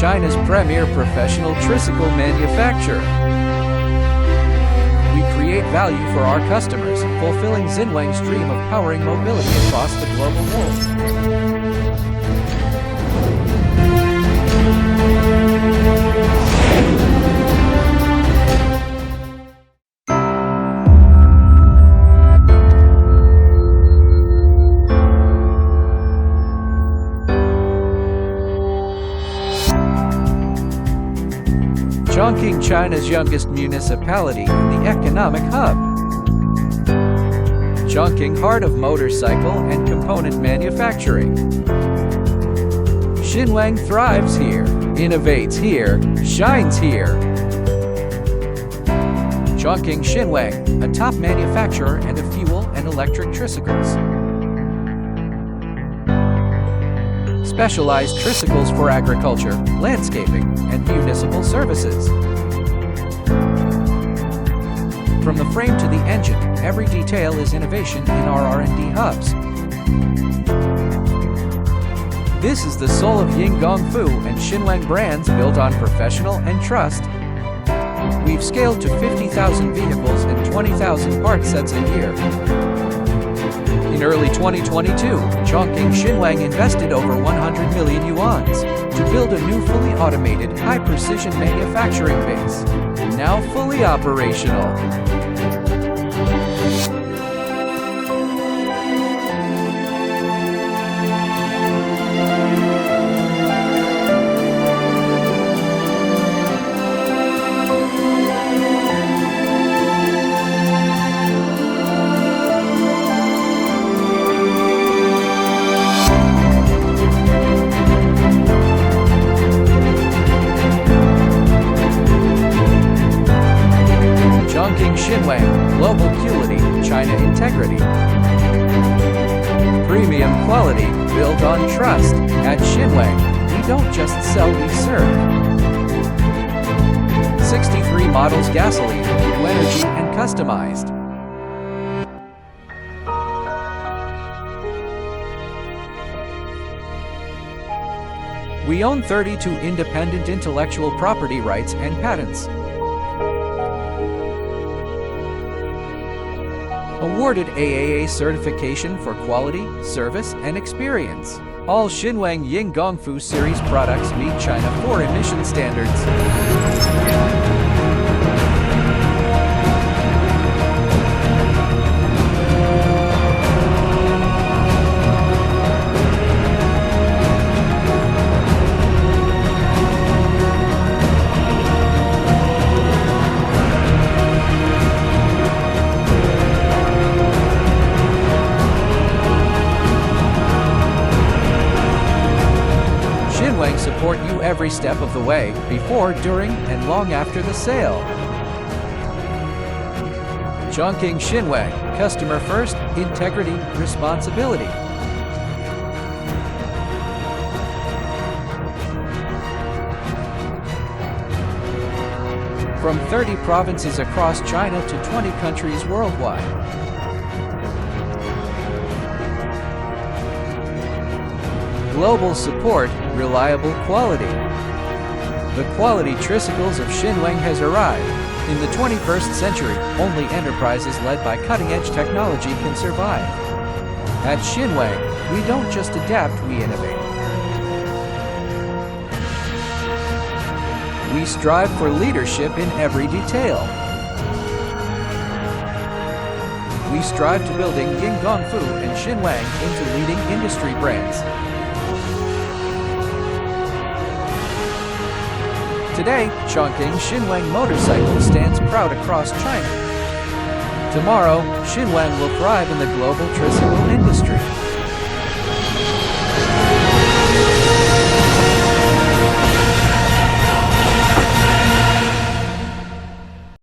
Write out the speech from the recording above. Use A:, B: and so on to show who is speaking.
A: China's premier professional tricycle manufacturer. We create value for our customers, fulfilling Xinwang's dream of powering mobility across the global world. Chongqing, China's youngest municipality and the economic hub. Chongqing, heart of motorcycle and component manufacturing. Xinwang thrives here, innovates here, shines here. Chongqing Xinwang, a top manufacturer and of fuel and electric tricycles. Specialized tricycles for agriculture, landscaping, and municipal services. From the frame to the engine, every detail is innovation in our R&D hubs. This is the soul of Xinwang and Xinwang brands built on professional and trust. We've scaled to 50,000 vehicles and 20,000 part sets a year. In early 2022, Chongqing Xinwang invested over 100 million yuans to build a new fully automated, high-precision manufacturing base, now fully operational. Chongqing Xinwang, global quality, China integrity. Premium quality, built on trust. At Xinwang, we don't just sell, we serve. 63 models gasoline, new energy, and customized. We own 32 independent intellectual property rights and patents. Awarded AAA certification for quality, service, and experience. All Xinwang Yingongfu series products meet China 4 emission standards. Xinwang support you every step of the way, before, during, and long after the sale. Chongqing Xinwang, customer first, integrity, responsibility. From 30 provinces across China to 20 countries worldwide. Global support, reliable quality. The quality tricycles of Xinwang has arrived. In the 21st century, only enterprises led by cutting-edge technology can survive. At Xinwang, we don't just adapt, we innovate. We strive for leadership in every detail. We strive to building Yingongfu and Xinwang into leading industry brands. Today, Chongqing Xinwang Motorcycle stands proud across China. Tomorrow, Xinwang will thrive in the global tricycle industry.